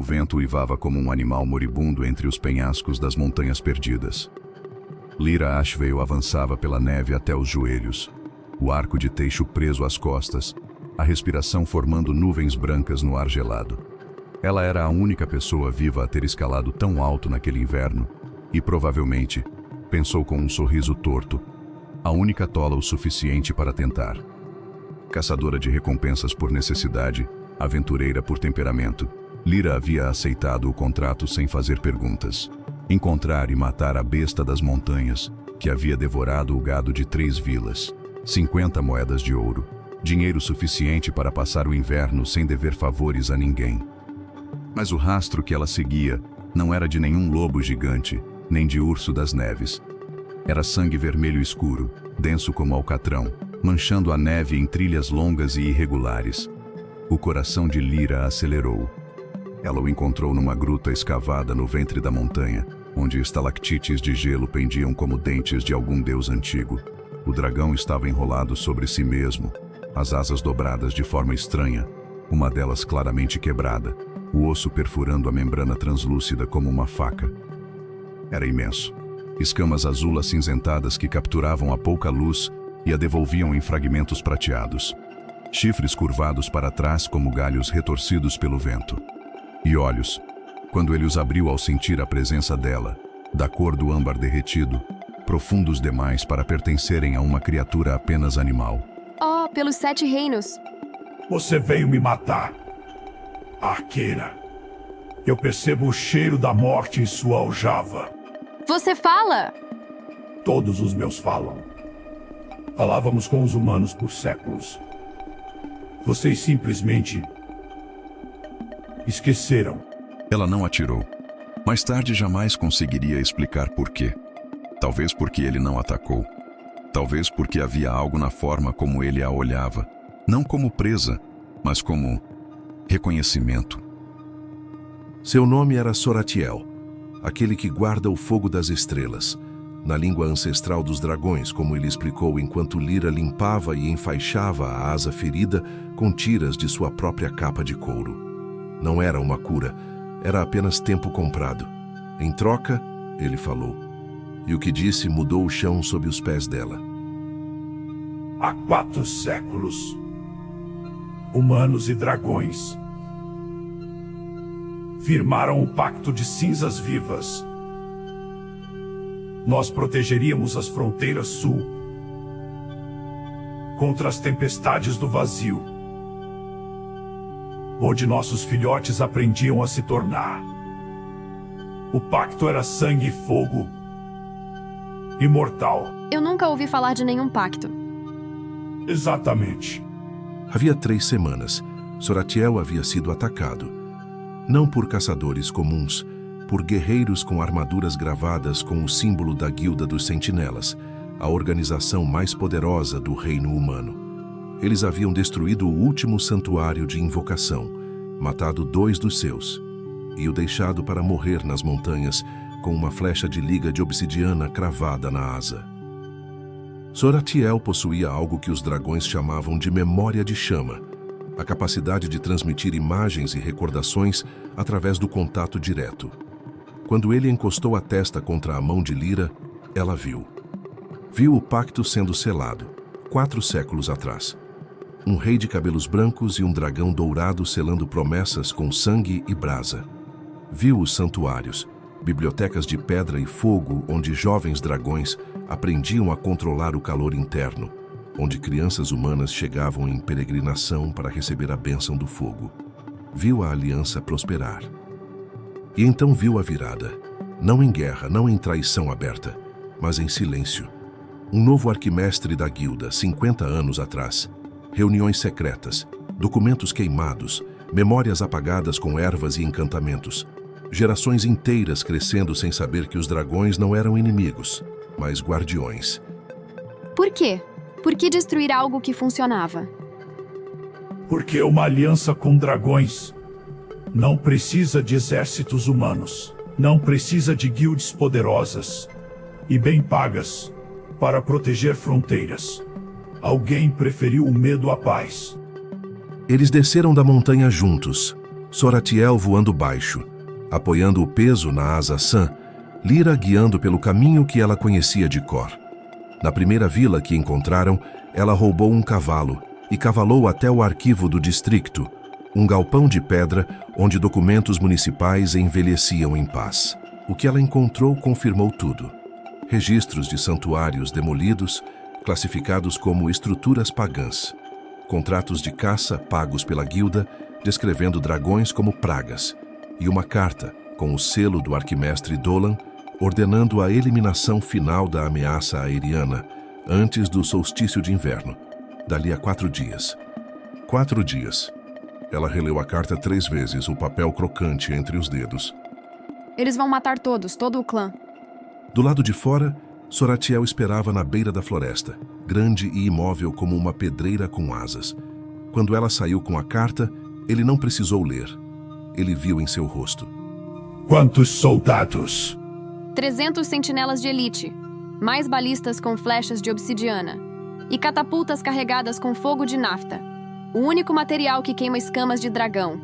O vento uivava como um animal moribundo entre os penhascos das montanhas perdidas. Lyra Ashvale avançava pela neve até os joelhos, o arco de teixo preso às costas, a respiração formando nuvens brancas no ar gelado. Ela era a única pessoa viva a ter escalado tão alto naquele inverno, e provavelmente, pensou com um sorriso torto, a única tola o suficiente para tentar. Caçadora de recompensas por necessidade, aventureira por temperamento, Lyra havia aceitado o contrato sem fazer perguntas. Encontrar e matar a besta das montanhas, que havia devorado o gado de 3 vilas. 50 moedas de ouro. Dinheiro suficiente para passar o inverno sem dever favores a ninguém. Mas o rastro que ela seguia não era de nenhum lobo gigante, nem de urso das neves. Era sangue vermelho escuro, denso como alcatrão, manchando a neve em trilhas longas e irregulares. O coração de Lyra acelerou. Ela o encontrou numa gruta escavada no ventre da montanha, onde estalactites de gelo pendiam como dentes de algum deus antigo. O dragão estava enrolado sobre si mesmo, as asas dobradas de forma estranha, uma delas claramente quebrada, o osso perfurando a membrana translúcida como uma faca. Era imenso. Escamas azul-acinzentadas que capturavam a pouca luz e a devolviam em fragmentos prateados. Chifres curvados para trás como galhos retorcidos pelo vento. E olhos, quando ele os abriu ao sentir a presença dela, da cor do âmbar derretido, profundos demais para pertencerem a uma criatura apenas animal. Oh, pelos 7 reinos! Você veio me matar, arqueira. Eu percebo o cheiro da morte em sua aljava. Você fala! Todos os meus falam. Falávamos com os humanos por séculos. Vocês simplesmente esqueceram. Ela não atirou. Mais tarde jamais conseguiria explicar por quê. Talvez porque ele não atacou. Talvez porque havia algo na forma como ele a olhava. Não como presa, mas como reconhecimento. Seu nome era Soratiel, aquele que guarda o fogo das estrelas, na língua ancestral dos dragões, como ele explicou enquanto Lyra limpava e enfaixava a asa ferida com tiras de sua própria capa de couro. Não era uma cura, era apenas tempo comprado. Em troca, ele falou, e o que disse mudou o chão sob os pés dela. Há 4 séculos, humanos e dragões firmaram um pacto de cinzas vivas. Nós protegeríamos as fronteiras sul contra as tempestades do vazio, onde nossos filhotes aprendiam a se tornar. O pacto era sangue e fogo, imortal. Eu nunca ouvi falar de nenhum pacto. Exatamente. Havia 3 semanas, Soratiel havia sido atacado. Não por caçadores comuns, por guerreiros com armaduras gravadas com o símbolo da Guilda dos Sentinelas, a organização mais poderosa do reino humano. Eles haviam destruído o último santuário de invocação, matado 2 dos seus, e o deixado para morrer nas montanhas com uma flecha de liga de obsidiana cravada na asa. Soratiel possuía algo que os dragões chamavam de memória de chama, a capacidade de transmitir imagens e recordações através do contato direto. Quando ele encostou a testa contra a mão de Lyra, ela viu. Viu o pacto sendo selado, 4 séculos atrás. Um rei de cabelos brancos e um dragão dourado selando promessas com sangue e brasa. Viu os santuários, bibliotecas de pedra e fogo onde jovens dragões aprendiam a controlar o calor interno, onde crianças humanas chegavam em peregrinação para receber a bênção do fogo. Viu a aliança prosperar. E então viu a virada, não em guerra, não em traição aberta, mas em silêncio. Um novo arquimestre da guilda, 50 anos atrás. Reuniões secretas, documentos queimados, memórias apagadas com ervas e encantamentos. Gerações inteiras crescendo sem saber que os dragões não eram inimigos, mas guardiões. Por quê? Por que destruir algo que funcionava? Porque uma aliança com dragões não precisa de exércitos humanos, não precisa de guildas poderosas e bem pagas para proteger fronteiras. Alguém preferiu o medo à paz. Eles desceram da montanha juntos, Soratiel voando baixo, apoiando o peso na asa sã, Lyra guiando pelo caminho que ela conhecia de cor. Na primeira vila que encontraram, ela roubou um cavalo e cavalou até o arquivo do distrito, um galpão de pedra onde documentos municipais envelheciam em paz. O que ela encontrou confirmou tudo. Registros de santuários demolidos, classificados como estruturas pagãs. Contratos de caça pagos pela guilda, descrevendo dragões como pragas. E uma carta, com o selo do arquimestre Dolan, ordenando a eliminação final da ameaça aeriana, antes do solstício de inverno, dali a 4 dias. 4 dias. Ela releu a carta 3 vezes, o papel crocante entre os dedos. Eles vão matar todos, todo o clã. Do lado de fora, Soratiel esperava na beira da floresta, grande e imóvel como uma pedreira com asas. Quando ela saiu com a carta, ele não precisou ler. Ele viu em seu rosto. Quantos soldados? 300 sentinelas de elite, mais balistas com flechas de obsidiana e catapultas carregadas com fogo de nafta, o único material que queima escamas de dragão.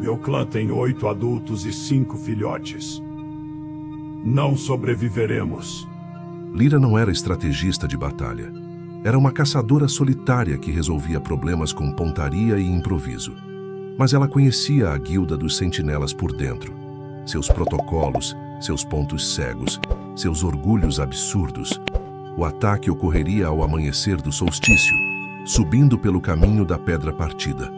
Meu clã tem 8 adultos e 5 filhotes. Não sobreviveremos. Lyra não era estrategista de batalha. Era uma caçadora solitária que resolvia problemas com pontaria e improviso. Mas ela conhecia a guilda dos sentinelas por dentro. Seus protocolos, seus pontos cegos, seus orgulhos absurdos. O ataque ocorreria ao amanhecer do solstício, subindo pelo caminho da Pedra Partida.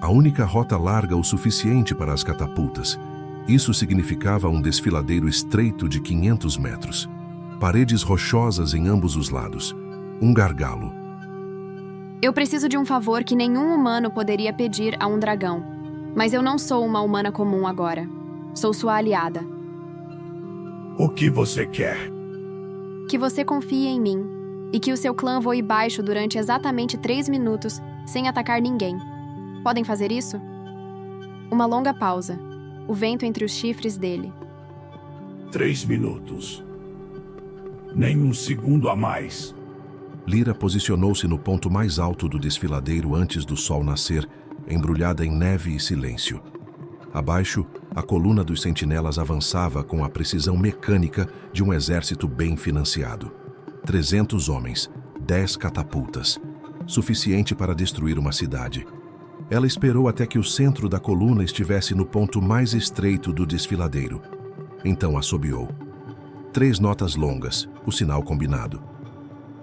A única rota larga o suficiente para as catapultas. Isso significava um desfiladeiro estreito de 500 metros. Paredes rochosas em ambos os lados. Um gargalo. Eu preciso de um favor que nenhum humano poderia pedir a um dragão. Mas eu não sou uma humana comum agora. Sou sua aliada. O que você quer? Que você confie em mim. E que o seu clã voe baixo durante exatamente 3 minutos, sem atacar ninguém. Podem fazer isso? Uma longa pausa. O vento entre os chifres dele. 3 minutos. Nem um segundo a mais. Lyra posicionou-se no ponto mais alto do desfiladeiro antes do sol nascer, embrulhada em neve e silêncio. Abaixo, a coluna dos sentinelas avançava com a precisão mecânica de um exército bem financiado. 300 homens, 10 catapultas, suficiente para destruir uma cidade. Ela esperou até que o centro da coluna estivesse no ponto mais estreito do desfiladeiro. Então assobiou. 3 notas longas, o sinal combinado.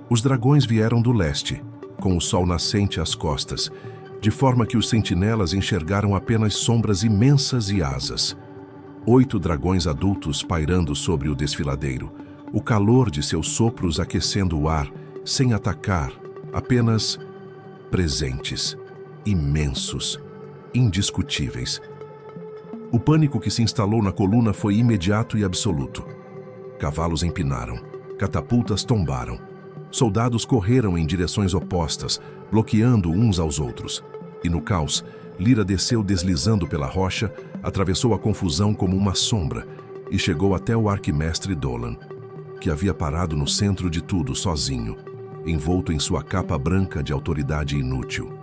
Os dragões vieram do leste, com o sol nascente às costas, de forma que os sentinelas enxergaram apenas sombras imensas e asas. 8 dragões adultos pairando sobre o desfiladeiro, o calor de seus sopros aquecendo o ar, sem atacar, apenas presentes, imensos, indiscutíveis. O pânico que se instalou na coluna foi imediato e absoluto. Cavalos empinaram, catapultas tombaram. Soldados correram em direções opostas, bloqueando uns aos outros. E no caos, Lyra desceu deslizando pela rocha, atravessou a confusão como uma sombra e chegou até o arquimestre Dolan, que havia parado no centro de tudo sozinho, envolto em sua capa branca de autoridade inútil.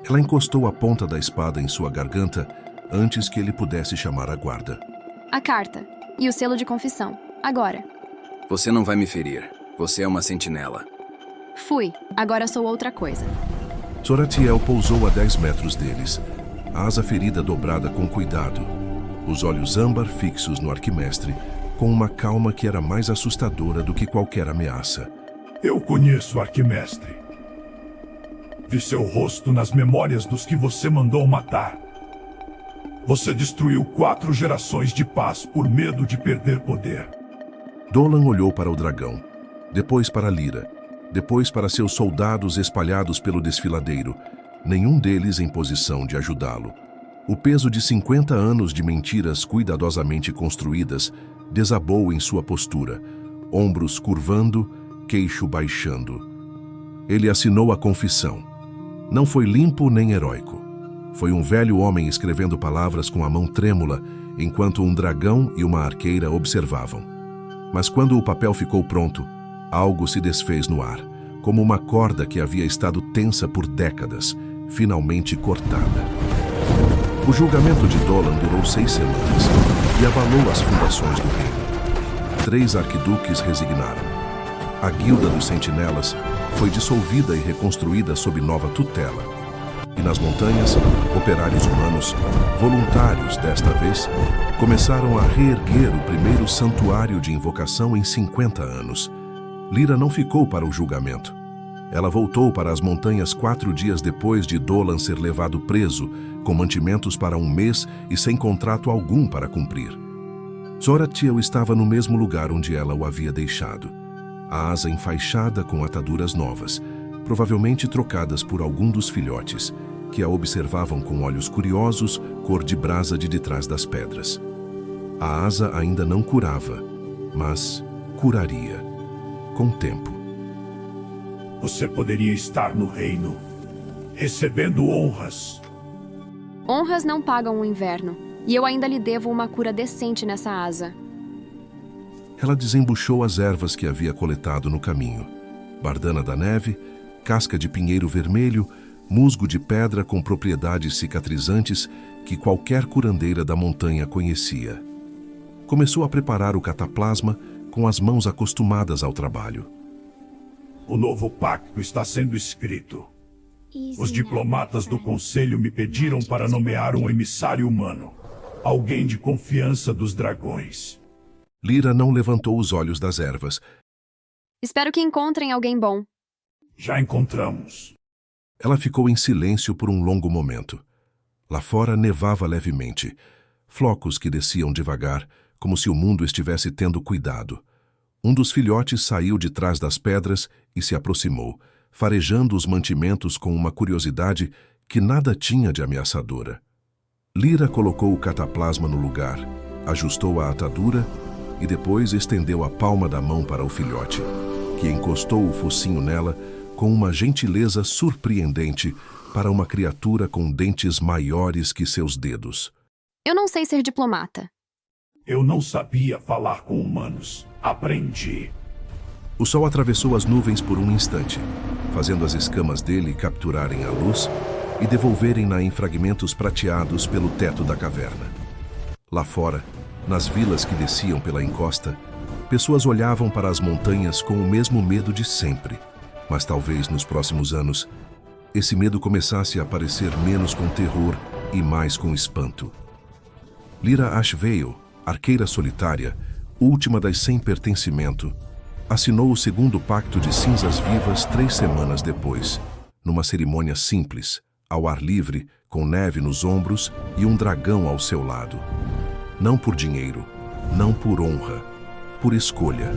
Ela encostou a ponta da espada em sua garganta antes que ele pudesse chamar a guarda. A carta. E o selo de confissão. Agora. Você não vai me ferir. Você é uma sentinela. Fui. Agora sou outra coisa. Soratiel pousou a 10 metros deles, a asa ferida dobrada com cuidado, os olhos âmbar fixos no arquimestre, com uma calma que era mais assustadora do que qualquer ameaça. Eu conheço o arquimestre. Vi seu rosto nas memórias dos que você mandou matar. Você destruiu 4 gerações de paz por medo de perder poder. Dolan olhou para o dragão, depois para Lyra, depois para seus soldados espalhados pelo desfiladeiro, nenhum deles em posição de ajudá-lo. O peso de 50 anos de mentiras cuidadosamente construídas desabou em sua postura, ombros curvando, queixo baixando. Ele assinou a confissão. Não foi limpo nem heróico. Foi um velho homem escrevendo palavras com a mão trêmula, enquanto um dragão e uma arqueira observavam. Mas quando o papel ficou pronto, algo se desfez no ar, como uma corda que havia estado tensa por décadas, finalmente cortada. O julgamento de Dolan durou 6 semanas e abalou as fundações do reino. 3 arquiduques resignaram. A Guilda dos Sentinelas foi dissolvida e reconstruída sob nova tutela. E nas montanhas, operários humanos, voluntários desta vez, começaram a reerguer o primeiro santuário de invocação em 50 anos. Lyra não ficou para o julgamento. Ela voltou para as montanhas 4 dias depois de Dolan ser levado preso, com mantimentos para 1 mês e sem contrato algum para cumprir. Zoratiel estava no mesmo lugar onde ela o havia deixado. A asa enfaixada com ataduras novas, provavelmente trocadas por algum dos filhotes, que a observavam com olhos curiosos, cor de brasa de detrás das pedras. A asa ainda não curava, mas curaria, com o tempo. Você poderia estar no reino, recebendo honras. Honras não pagam o inverno, e eu ainda lhe devo uma cura decente nessa asa. Ela desembuchou as ervas que havia coletado no caminho. Bardana da neve, casca de pinheiro vermelho, musgo de pedra com propriedades cicatrizantes que qualquer curandeira da montanha conhecia. Começou a preparar o cataplasma com as mãos acostumadas ao trabalho. O novo pacto está sendo escrito. Os diplomatas do conselho me pediram para nomear um emissário humano, alguém de confiança dos dragões. Lyra não levantou os olhos das ervas. Espero que encontrem alguém bom. Já encontramos. Ela ficou em silêncio por um longo momento. Lá fora nevava levemente, flocos que desciam devagar, como se o mundo estivesse tendo cuidado. Um dos filhotes saiu de trás das pedras e se aproximou, farejando os mantimentos com uma curiosidade que nada tinha de ameaçadora. Lyra colocou o cataplasma no lugar, ajustou a atadura e depois estendeu a palma da mão para o filhote, que encostou o focinho nela com uma gentileza surpreendente para uma criatura com dentes maiores que seus dedos. Eu não sei ser diplomata. Eu não sabia falar com humanos. Aprendi. O sol atravessou as nuvens por um instante, fazendo as escamas dele capturarem a luz e devolverem-na em fragmentos prateados pelo teto da caverna. Lá fora, nas vilas que desciam pela encosta, pessoas olhavam para as montanhas com o mesmo medo de sempre. Mas talvez nos próximos anos, esse medo começasse a aparecer menos com terror e mais com espanto. Lyra Ashvale, arqueira solitária, última das sem pertencimento, assinou o segundo pacto de cinzas vivas 3 semanas depois, numa cerimônia simples, ao ar livre, com neve nos ombros e um dragão ao seu lado. Não por dinheiro, não por honra, por escolha.